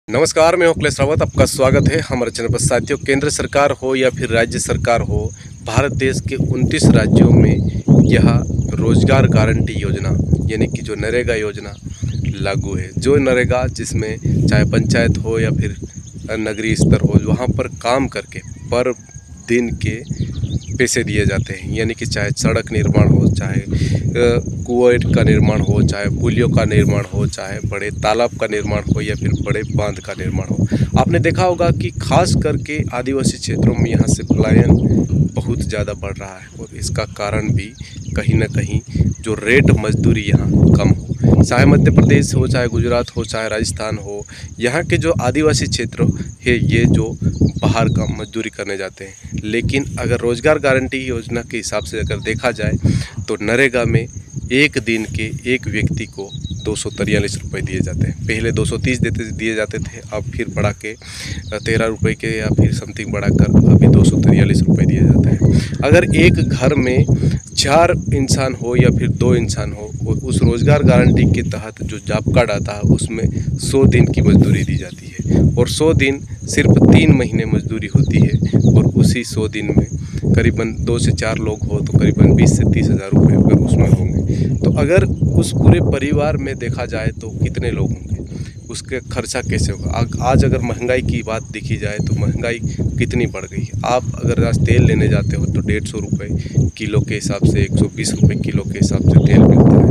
नमस्कार, मैं अखिलेश रावत। आपका स्वागत है हमारे चैनल पर। साथियों, केंद्र सरकार हो या फिर राज्य सरकार हो, भारत देश के 29 राज्यों में यह रोजगार गारंटी योजना यानी कि जो नरेगा योजना लागू है। जो नरेगा जिसमें चाहे पंचायत हो या फिर नगरीय स्तर हो, वहाँ पर काम करके पर दिन के पैसे दिए जाते हैं। यानी कि चाहे सड़क निर्माण हो, चाहे कुएं का निर्माण हो, चाहे पुलियों का निर्माण हो, चाहे बड़े तालाब का निर्माण हो या फिर बड़े बांध का निर्माण हो। आपने देखा होगा कि खास करके आदिवासी क्षेत्रों में यहाँ से पलायन बहुत ज़्यादा बढ़ रहा है और इसका कारण भी कहीं ना कहीं जो रेट मजदूरी यहाँ कम हो। चाहे मध्य प्रदेश हो, चाहे गुजरात हो, चाहे राजस्थान हो, यहाँ के जो आदिवासी क्षेत्र है ये जो बाहर का मजदूरी करने जाते हैं। लेकिन अगर रोजगार गारंटी योजना के हिसाब से अगर देखा जाए तो नरेगा में एक दिन के एक व्यक्ति को 243 रुपये दिए जाते हैं। पहले 230 दिए जाते थे, अब फिर बढ़ा के 13 रुपये के या फिर समथिंग बढ़ाकर अभी 243 रुपये दिए जाते हैं। अगर एक घर में 4 इंसान हो या फिर 2 इंसान हो, उस रोज़गार गारंटी के तहत जो जॉब कार्ड आता है उसमें 100 दिन की मजदूरी दी जाती है और 100 दिन सिर्फ 3 महीने मजदूरी होती है और उसी 100 दिन में करीबन 2 से 4 लोग हो तो करीबन 20 से 30 हज़ार रुपये अगर उसमें होंगे तो अगर उस पूरे परिवार में देखा जाए तो कितने लोग होंगे, उसके खर्चा कैसे होगा। आज अगर महंगाई की बात देखी जाए तो महंगाई कितनी बढ़ गई है। आप अगर आज तेल लेने जाते हो तो 150 रुपये किलो के हिसाब से 120 रुपये किलो के हिसाब से तेल मिलता है।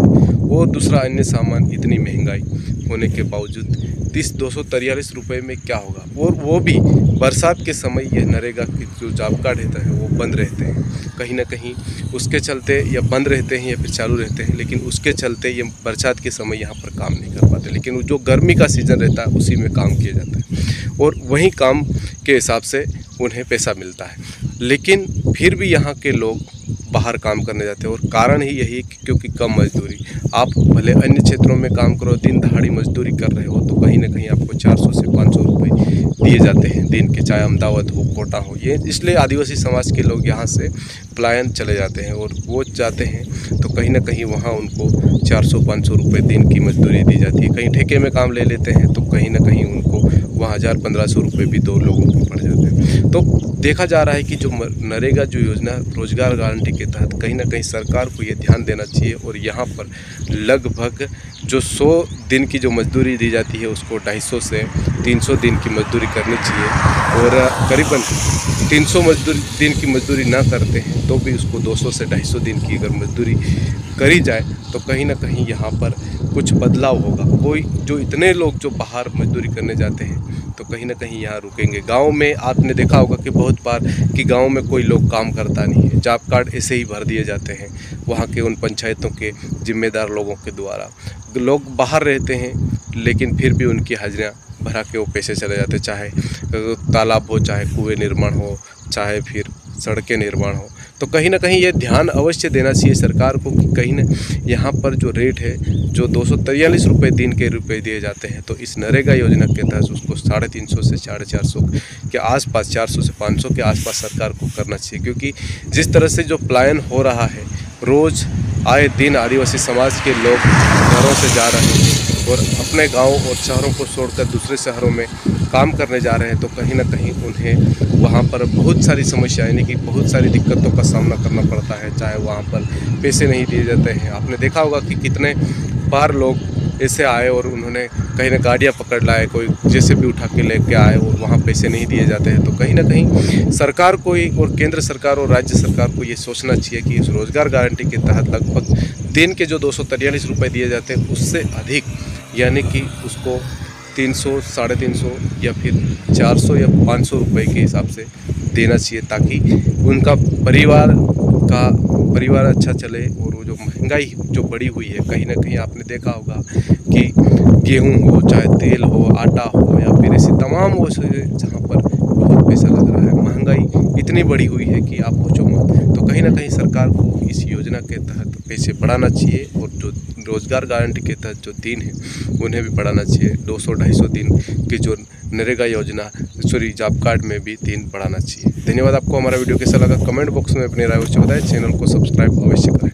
वो दूसरा अन्य सामान इतनी महंगाई होने के बावजूद 243 रुपये में क्या होगा। और वो भी बरसात के समय यह नरेगा के जो जॉब कार्ड रहता है वो बंद रहते हैं कहीं ना कहीं, उसके चलते या बंद रहते हैं या फिर चालू रहते हैं। लेकिन उसके चलते ये बरसात के समय यहाँ पर काम नहीं कर पाते। लेकिन जो गर्मी का सीज़न रहता है उसी में काम किया जाता है और वहीं काम के हिसाब से उन्हें पैसा मिलता है। लेकिन फिर भी यहाँ के लोग बाहर काम करने जाते हैं और कारण ही यही है कि क्योंकि कम मजदूरी। आप भले अन्य क्षेत्रों में काम करो, दिन दहाड़ी मजदूरी कर रहे हो तो कहीं ना कहीं आपको 400 से 500 रुपये दिए जाते हैं दिन के, चाहे अहमदाबाद हो, कोटा हो। ये इसलिए आदिवासी समाज के लोग यहाँ से पलायन चले जाते हैं और वो जाते हैं तो कहीं ना कहीं वहाँ उनको 400-500 रुपये दिन की मजदूरी दी जाती है। कहीं ठेके में काम ले लेते हैं तो कहीं ना कहीं उनको वहाँ 1000-1500 रुपये भी 2 लोगों के पड़ जाते हैं। तो देखा जा रहा है कि जो नरेगा जो योजना रोजगार गारंटी के तहत कहीं ना कहीं सरकार को ये ध्यान देना चाहिए और यहाँ पर लगभग जो 100 दिन की जो मजदूरी दी जाती है उसको 250 से 300 दिन की मजदूरी करनी चाहिए और करीबन 300 दिन की मजदूरी ना करते हैं तो भी उसको 200 से 250 दिन की अगर मजदूरी करी जाए तो कहीं ना कहीं यहाँ पर कुछ बदलाव होगा। कोई जो इतने लोग जो बाहर मजदूरी करने जाते हैं तो कहीं ना कहीं यहाँ रुकेंगे। गांव में आपने देखा होगा कि बहुत बार कि गांव में कोई लोग काम करता नहीं है, जॉब कार्ड ऐसे ही भर दिए जाते हैं वहाँ के उन पंचायतों के जिम्मेदार लोगों के द्वारा। लोग बाहर रहते हैं लेकिन फिर भी उनकी हाजिरियाँ भरा के वो पैसे चले जाते, चाहे तालाब हो, चाहे कुएँ निर्माण हो, चाहे फिर सड़कें निर्माण हो। तो कहीं ना कहीं ये ध्यान अवश्य देना चाहिए सरकार को कि कहीं ना यहाँ पर जो रेट है जो 243 रुपये दिन के रुपये दिए जाते हैं तो इस नरेगा योजना के तहत उसको 350 से 450 के आसपास, 400 से 500 के आसपास सरकार को करना चाहिए। क्योंकि जिस तरह से जो पलायन हो रहा है, रोज़ आए दिन आदिवासी समाज के लोग घरों से जा रहे हैं और अपने गाँव और शहरों को छोड़कर दूसरे शहरों में काम करने जा रहे हैं तो कहीं ना कहीं उन्हें वहाँ पर बहुत सारी समस्या यानी कि बहुत सारी दिक्कतों का सामना करना पड़ता है। चाहे वहाँ पर पैसे नहीं दिए जाते हैं। आपने देखा होगा कि कितने बार लोग ऐसे आए और उन्होंने कहीं ना गाड़ियाँ पकड़ लाए, कोई जैसे भी उठा के लेके आए और वहाँ पैसे नहीं दिए जाते हैं। तो कहीं ना कहीं सरकार को ही और केंद्र सरकार और राज्य सरकार को ये सोचना चाहिए कि इस रोज़गार गारंटी के तहत लगभग दिन के जो 243 रुपये दिए जाते हैं उससे अधिक यानी कि उसको 300, 350 या फिर 400 या 500 रुपये के हिसाब से देना चाहिए ताकि उनका परिवार अच्छा चले। और वो जो महंगाई जो बढ़ी हुई है, कहीं ना कहीं आपने देखा होगा कि गेहूं हो, चाहे तेल हो, आटा हो या फिर ऐसी तमाम वो जहाँ पर बहुत पैसा लग रहा है, महंगाई इतनी बढ़ी हुई है कि आप पूछो मत। तो कहीं ना कहीं सरकार को इस योजना के तहत पैसे बढ़ाना चाहिए और जो रोज़गार गारंटी के तहत जो दिन है उन्हें भी बढ़ाना चाहिए। 200-250 दिन की जो नरेगा योजना जॉब कार्ड में भी दिन बढ़ाना चाहिए। धन्यवाद। आपको हमारा वीडियो कैसा लगा कमेंट बॉक्स में अपनी राय अवश्य बताएं। चैनल को सब्सक्राइब अवश्य करें।